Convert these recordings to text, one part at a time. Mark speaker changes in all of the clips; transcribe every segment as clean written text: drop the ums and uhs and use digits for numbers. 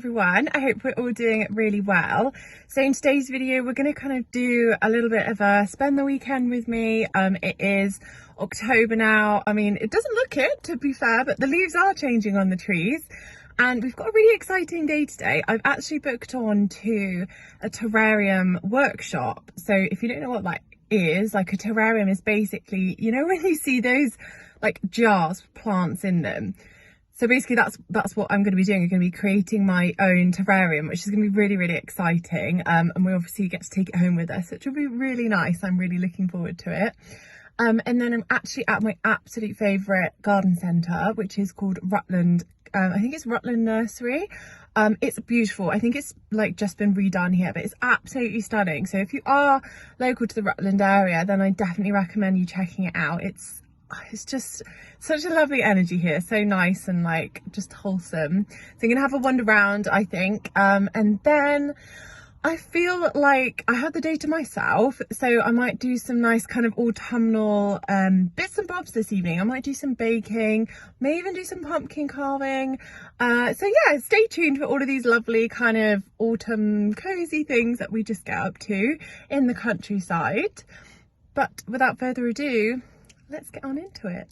Speaker 1: everyone. I hope we're all doing really well. So in today's video we're going to kind of do a little bit of a spend the weekend with me. It is October now. I mean, it doesn't look it, to be fair, but the leaves are changing on the trees and we've got a really exciting day today. I've actually booked on to a terrarium workshop. So if you don't know what that is, like, a terrarium is basically, you know, when you see those like jars with plants in them. So basically that's what I'm going to be doing. I'm going to be creating my own terrarium, which is going to be really, really exciting. And we obviously get to take it home with us, which will be really nice. I'm really looking forward to it. And then I'm actually at my absolute favourite garden centre, which is called Rutland. I think it's Rutland Nursery. It's beautiful. I think it's like just been redone here, but it's absolutely stunning. So if you are local to the Rutland area, then I definitely recommend you checking it out. It's just such a lovely energy here, so nice and like just wholesome. So I'm gonna have a wander around, I think, and then I feel like I have the day to myself, so I might do some nice kind of autumnal bits and bobs this evening. I might do some baking, may even do some pumpkin carving. So yeah, stay tuned for all of these lovely kind of autumn cozy things that we just get up to in the countryside. But without further ado, let's get on into it.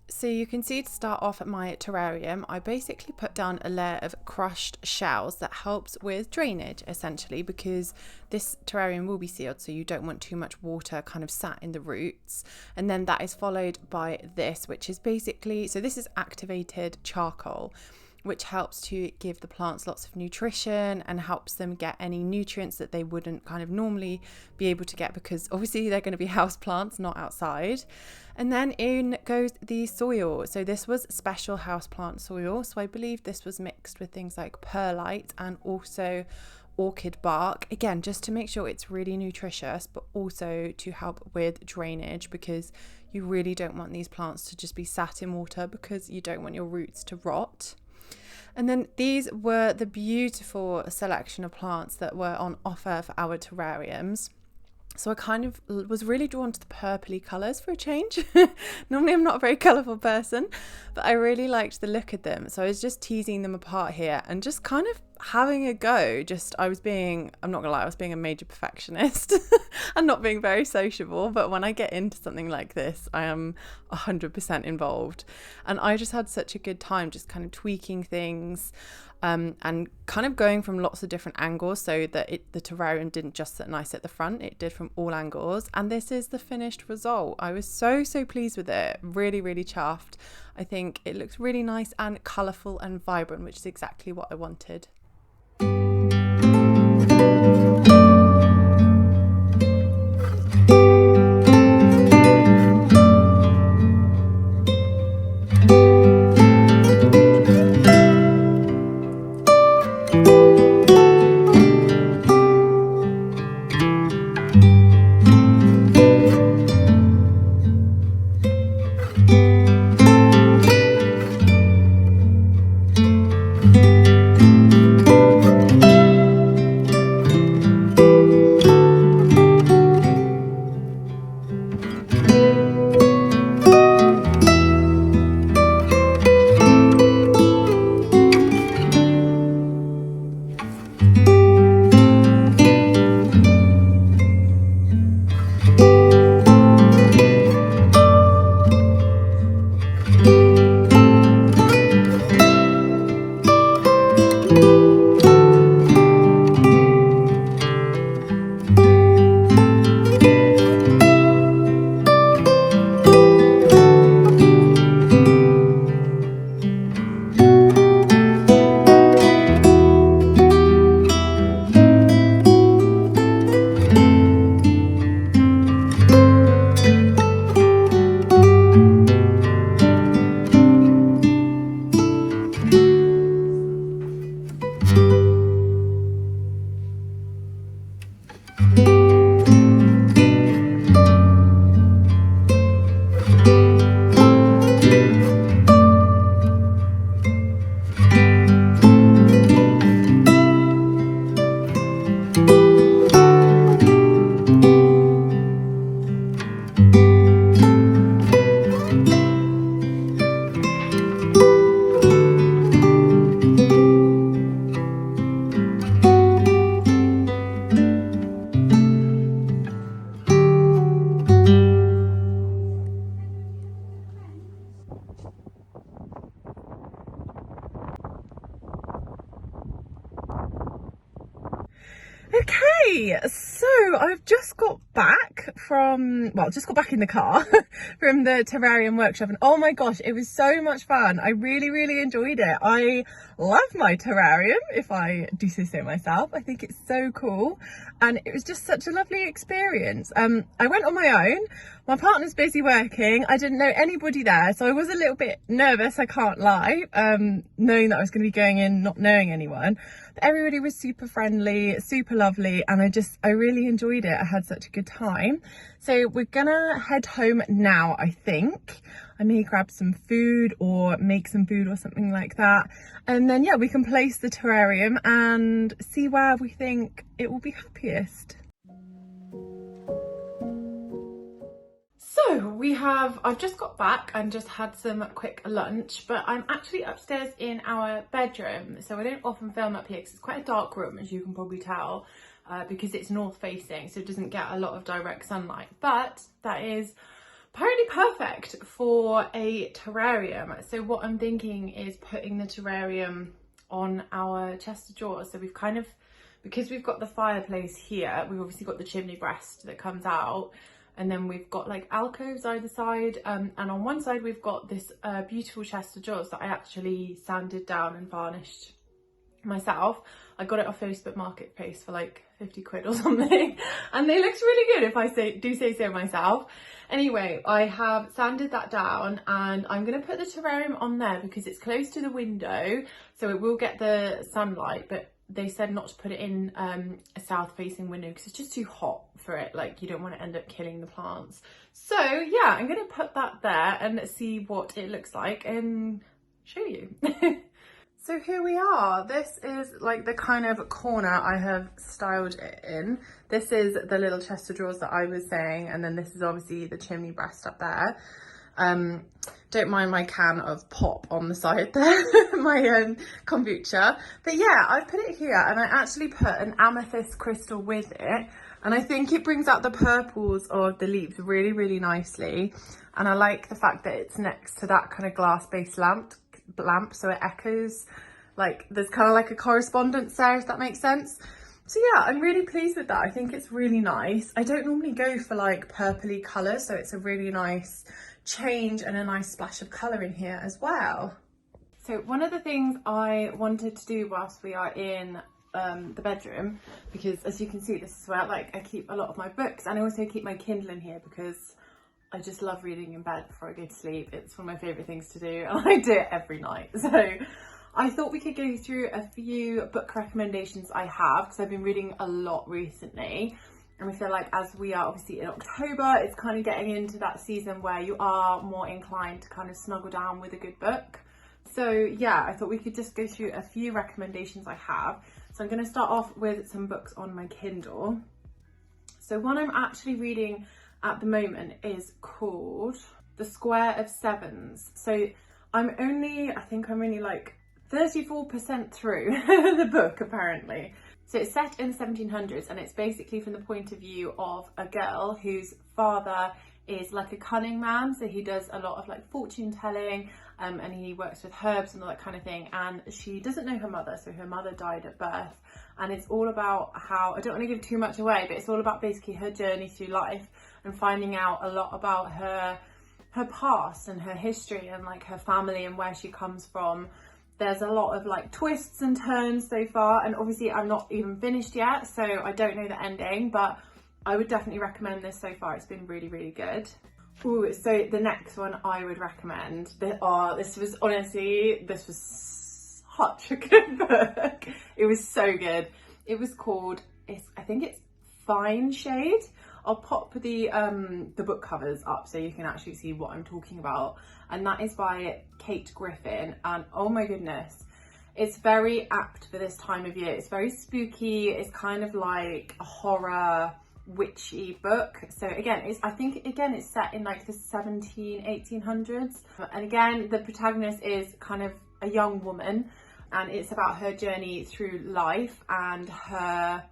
Speaker 1: So you can see, to start off at my terrarium, I basically put down a layer of crushed shells that helps with drainage, essentially, because this terrarium will be sealed, so you don't want too much water kind of sat in the roots. And then that is followed by this, which is basically, so this is activated charcoal, which helps to give the plants lots of nutrition and helps them get any nutrients that they wouldn't kind of normally be able to get, because obviously they're going to be house plants, not outside. And then in goes the soil. So this was special houseplant soil. So I believe this was mixed with things like perlite and also orchid bark. Again, just to make sure it's really nutritious, but also to help with drainage, because you really don't want these plants to just be sat in water, because you don't want your roots to rot. And then these were the beautiful selection of plants that were on offer for our terrariums. So I kind of was really drawn to the purpley colours for a change. Normally I'm not a very colourful person, but I really liked the look of them. So I was just teasing them apart here and just kind of having a go. I'm not gonna lie, I was being a major perfectionist and not being very sociable. But when I get into something like this, I am 100% involved. And I just had such a good time just kind of tweaking things. And kind of going from lots of different angles, so that the terrarium didn't just sit nice at the front, it did from all angles. And this is the finished result. I was so pleased with it, really, really chuffed. I think it looks really nice and colourful and vibrant, which is exactly what I wanted. Okay, so I've just got back in the car from the terrarium workshop, and oh my gosh, it was so much fun. I really enjoyed it. I love my terrarium, if I do say so myself. I think it's so cool, and it was just such a lovely experience. I went on my own. My partner's busy working. I didn't know anybody there, so I was a little bit nervous, I can't lie, knowing that I was going to be going in not knowing anyone. But everybody was super friendly, super lovely, and I really enjoyed it. I had such a good time. So we're gonna head home now, I think. I may grab some food or make some food or something like that. And then, yeah, we can place the terrarium and see where we think it will be happiest. So I've just got back and just had some quick lunch, but I'm actually upstairs in our bedroom. So I don't often film up here because it's quite a dark room, as you can probably tell, because it's north facing, so it doesn't get a lot of direct sunlight. But that is apparently perfect for a terrarium. So what I'm thinking is putting the terrarium on our chest of drawers. So because we've got the fireplace here, we've obviously got the chimney breast that comes out. And then we've got like alcoves either side, and on one side we've got this beautiful chest of drawers that I actually sanded down and varnished myself. I got it off Facebook Marketplace for like 50 quid or something, and they looked really good, if I do say so myself. Anyway, I have sanded that down, and I'm going to put the terrarium on there because it's close to the window, so it will get the sunlight, but they said not to put it in a south facing window because it's just too hot for it. Like, you don't want to end up killing the plants. So yeah, I'm going to put that there and see what it looks like and show you. So here we are. This is like the kind of corner I have styled it in. This is the little chest of drawers that I was saying, and then this is obviously the chimney breast up there. Don't mind my can of pop on the side there, my kombucha. But yeah, I've put it here, and I actually put an amethyst crystal with it, and I think it brings out the purples of the leaves really nicely. And I like the fact that it's next to that kind of glass-based lamp, so it echoes, like there's kind of like a correspondence there, if that makes sense. So yeah, I'm really pleased with that. I think it's really nice. I don't normally go for like purpley colours, so it's a really nice change and a nice splash of colour in here as well. So one of the things I wanted to do whilst we are in the bedroom, because as you can see, this is where like I keep a lot of my books, and I also keep my Kindle in here because I just love reading in bed before I go to sleep. It's one of my favourite things to do, and I do it every night. So I thought we could go through a few book recommendations I have, because I've been reading a lot recently. And we feel like as we are obviously in October, it's kind of getting into that season where you are more inclined to kind of snuggle down with a good book. So yeah, I thought we could just go through a few recommendations I have. So I'm going to start off with some books on my Kindle. So one I'm actually reading at the moment is called The Square of Sevens. So I think I'm only like 34% through the book apparently. So it's set in the 1700s, and it's basically from the point of view of a girl whose father is like a cunning man. So he does a lot of like fortune telling, and he works with herbs and all that kind of thing. And she doesn't know her mother. So her mother died at birth. And it's all about how, I don't want to give too much away, but it's all about basically her journey through life and finding out a lot about her past and her history and like her family and where she comes from. There's a lot of like twists and turns so far, and obviously I'm not even finished yet, so I don't know the ending, but I would definitely recommend this so far. It's been really good. Ooh, so the next one I would recommend, this was such a good book. It was so good. It was called, I think it's Fine Shade. I'll pop the book covers up so you can actually see what I'm talking about. And that is by Kate Griffin. And oh my goodness, it's very apt for this time of year. It's very spooky. It's kind of like a horror, witchy book. So again, it's set in like the 1800s. And again, the protagonist is kind of a young woman, and it's about her journey through life and her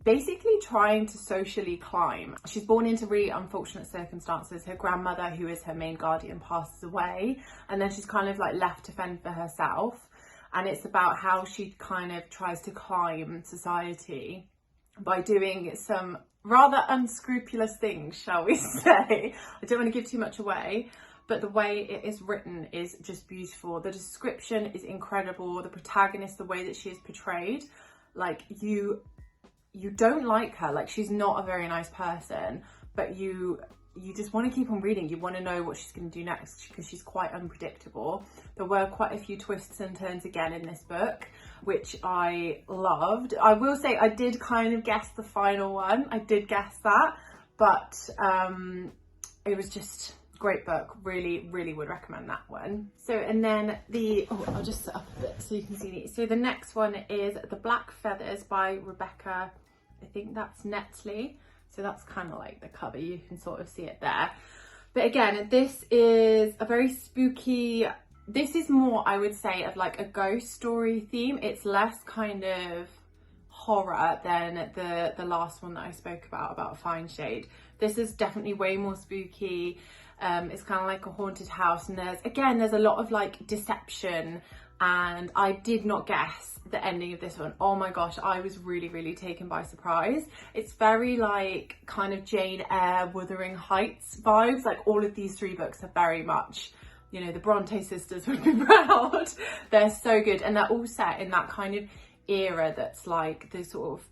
Speaker 1: basically trying to socially climb. She's born into really unfortunate circumstances. Her grandmother, who is her main guardian, passes away, and then she's kind of like left to fend for herself. And it's about how she kind of tries to climb society by doing some rather unscrupulous things, shall we say. I don't want to give too much away, but the way it is written is just beautiful. The description is incredible. The protagonist, the way that she is portrayed, like you don't like her, like she's not a very nice person, but you just want to keep on reading. You want to know what she's going to do next because she's quite unpredictable. There were quite a few twists and turns again in this book, which I loved. I will say I did kind of guess the final one. I did guess that, but it was just a great book. Really, really would recommend that one. So, and then I'll just set up a bit so you can see these. So the next one is The Black Feathers by Rebecca, I think that's Netley. So that's kind of like the cover, you can sort of see it there. But again, this is a very spooky, this is more, I would say, of like a ghost story theme. It's less kind of horror than the last one that I spoke about Fine Shade. This is definitely way more spooky. It's kind of like a haunted house, and there's a lot of like deception, and I did not guess the ending of this one. Oh my gosh, I was really, really taken by surprise. It's very like kind of Jane Eyre, Wuthering Heights vibes. Like all of these three books are very much, you know, the Bronte sisters would be proud. They're so good, and they're all set in that kind of era that's like the sort of,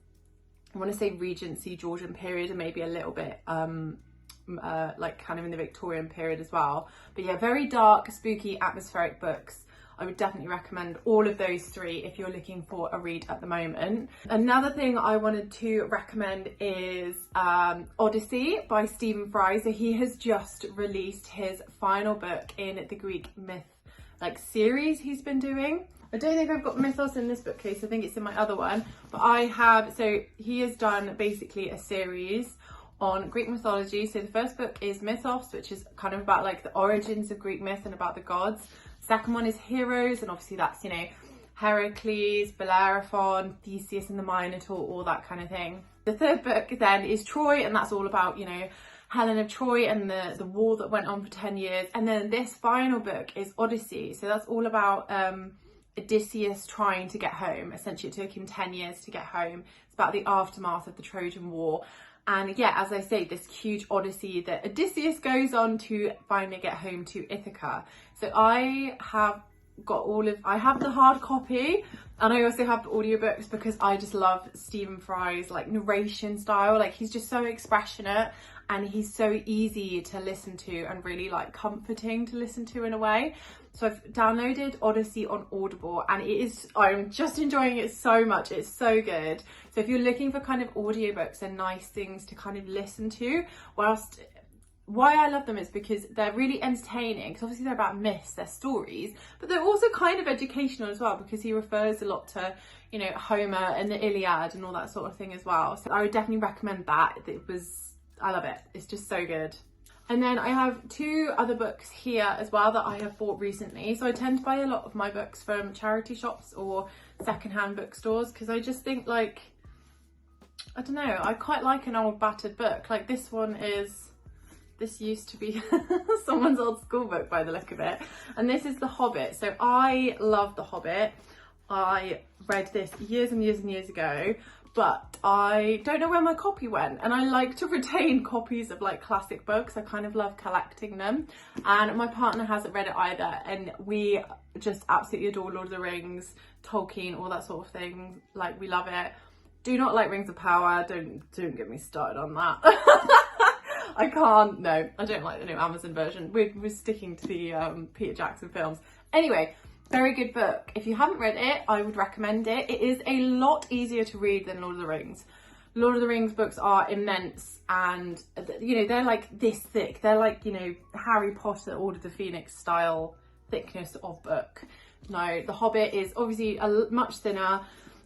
Speaker 1: I want to say Regency Georgian period, and maybe a little bit like kind of in the Victorian period as well. But yeah, very dark, spooky, atmospheric books. I would definitely recommend all of those three if you're looking for a read at the moment. Another thing I wanted to recommend is Odyssey by Stephen Fry. So he has just released his final book in the Greek myth like series he's been doing. I don't think I've got Mythos in this bookcase, I think it's in my other one, but I have. So he has done basically a series on Greek mythology. So the first book is Mythos, which is kind of about like the origins of Greek myth and about the gods. Second one is Heroes, and obviously that's, you know, Heracles, Bellerophon, Theseus and the Minotaur, all that kind of thing. The third book then is Troy, and that's all about, you know, Helen of Troy and the war that went on for 10 years. And then this final book is Odyssey. So that's all about Odysseus trying to get home. Essentially, it took him 10 years to get home. It's about the aftermath of the Trojan War. And yeah, as I say, this huge odyssey that Odysseus goes on to finally get home to Ithaca. So I have the hard copy, and I also have the audiobooks because I just love Stephen Fry's like narration style. Like he's just so expressionate, and he's so easy to listen to and really like comforting to listen to in a way. So I've downloaded Odyssey on Audible, and I'm just enjoying it so much. It's so good. So if you're looking for kind of audiobooks and nice things to kind of listen to, why I love them is because they're really entertaining, because obviously they're about myths, they're stories, but they're also kind of educational as well, because he refers a lot to, you know, Homer and the Iliad and all that sort of thing as well. So I would definitely recommend that. I love it. It's just so good. And then I have two other books here as well that I have bought recently. So I tend to buy a lot of my books from charity shops or secondhand bookstores, because I just think, like, I don't know, I quite like an old battered book. Like this used to be someone's old school book by the look of it. And this is The Hobbit. So I love The Hobbit. I read this years and years and years ago, but I don't know where my copy went, and I like to retain copies of like classic books. I kind of love collecting them, and my partner hasn't read it either, and we just absolutely adore Lord of the Rings, Tolkien, all that sort of thing. Like, we love it. Do not like Rings of Power. Don't get me started on that. I can't. No, I don't like the new Amazon version. We're sticking to the Peter Jackson films. Anyway, very good book. If you haven't read it, I would recommend it. It is a lot easier to read than Lord of the Rings. Lord of the Rings books are immense, and, you know, they're like this thick. They're like, you know, Harry Potter, Order of the Phoenix style thickness of book. No, The Hobbit is obviously much thinner.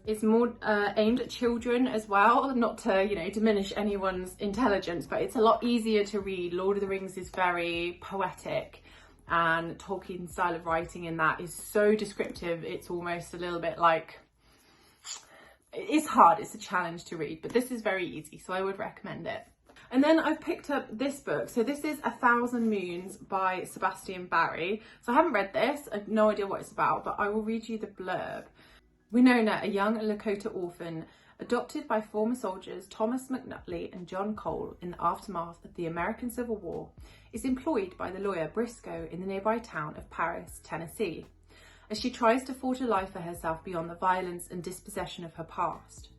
Speaker 1: It's more aimed at children as well, not to, you know, diminish anyone's intelligence, but it's a lot easier to read. Lord of the Rings is very poetic, and Tolkien's style of writing in that is so descriptive. It's almost a little bit like, it's hard, it's a challenge to read, but this is very easy, so I would recommend it. And then I've picked up this book. So this is 1,000 Moons by Sebastian Barry. So I haven't read this, I have no idea what it's about, but I will read you the blurb. Winona, a young Lakota orphan, Adopted by former soldiers Thomas McNutley and John Cole in the aftermath of the American Civil War, is employed by the lawyer Briscoe in the nearby town of Paris, Tennessee, as she tries to forge a life for herself beyond the violence and dispossession of her past.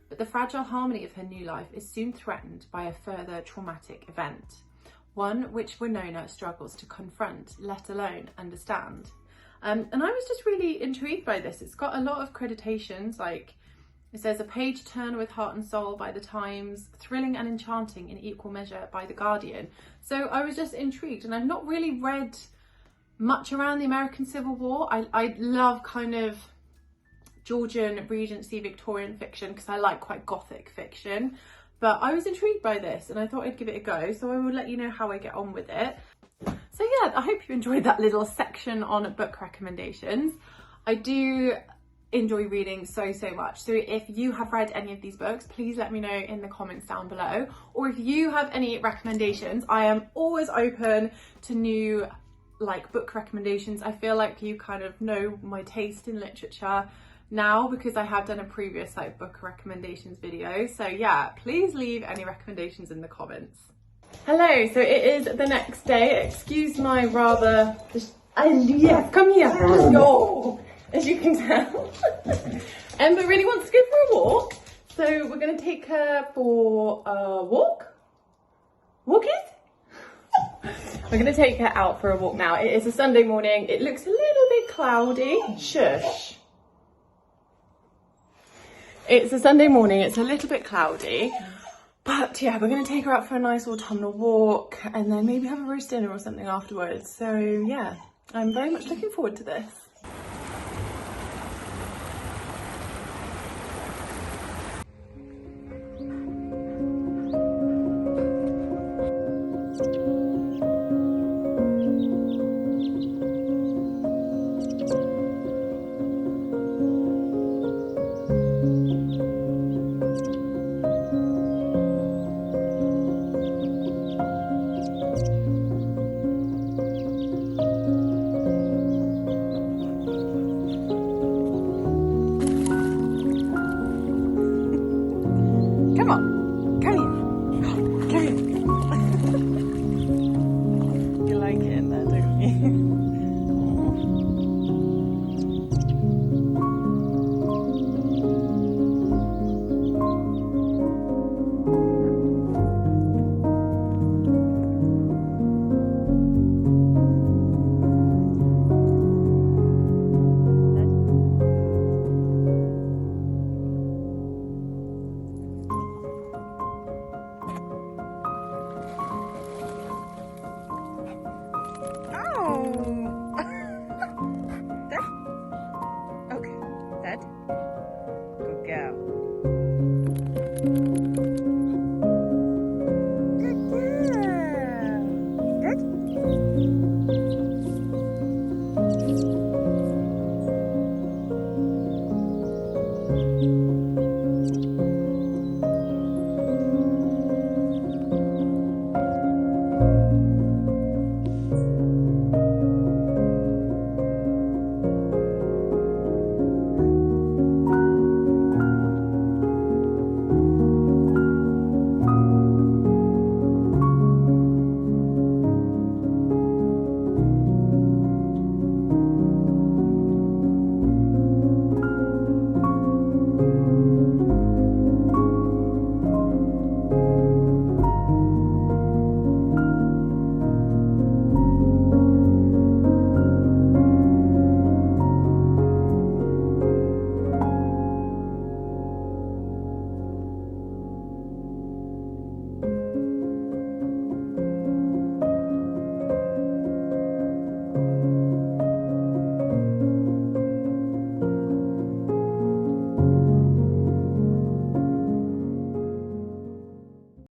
Speaker 1: But the fragile harmony of her new life is soon threatened by a further traumatic event, one which Winona struggles to confront, let alone understand. And I was just really intrigued by this. It's got a lot of creditations, like it says a page turner with heart and soul by the Times, thrilling and enchanting in equal measure by the Guardian. So I was just intrigued, and I've not really read much around the American Civil War. I love kind of Georgian Regency Victorian fiction because I like quite gothic fiction, but I was intrigued by this and I thought I'd give it a go, so I will let you know how I get on with it. So yeah, I hope you enjoyed that little section on book recommendations. I do enjoy reading so much, so if you have read any of these books, please let me know in the comments down below, or if you have any recommendations. I am always open to new book recommendations. I feel like you kind of know my taste in literature now because I have done a previous book recommendations video, so yeah, please leave any recommendations in the comments. Hello, so it is the next day. Excuse my rather yes, come here, let's go. As you can tell, Emma really wants to go for a walk, so we're going to take her for a walk. Walk it? We're going to take her out for a walk now. It is a Sunday morning. It looks a little bit cloudy. Shush. It's a Sunday morning. It's a little bit cloudy. But yeah, we're going to take her out for a nice autumnal walk and then maybe have a roast dinner or something afterwards. So yeah, I'm very much looking forward to this.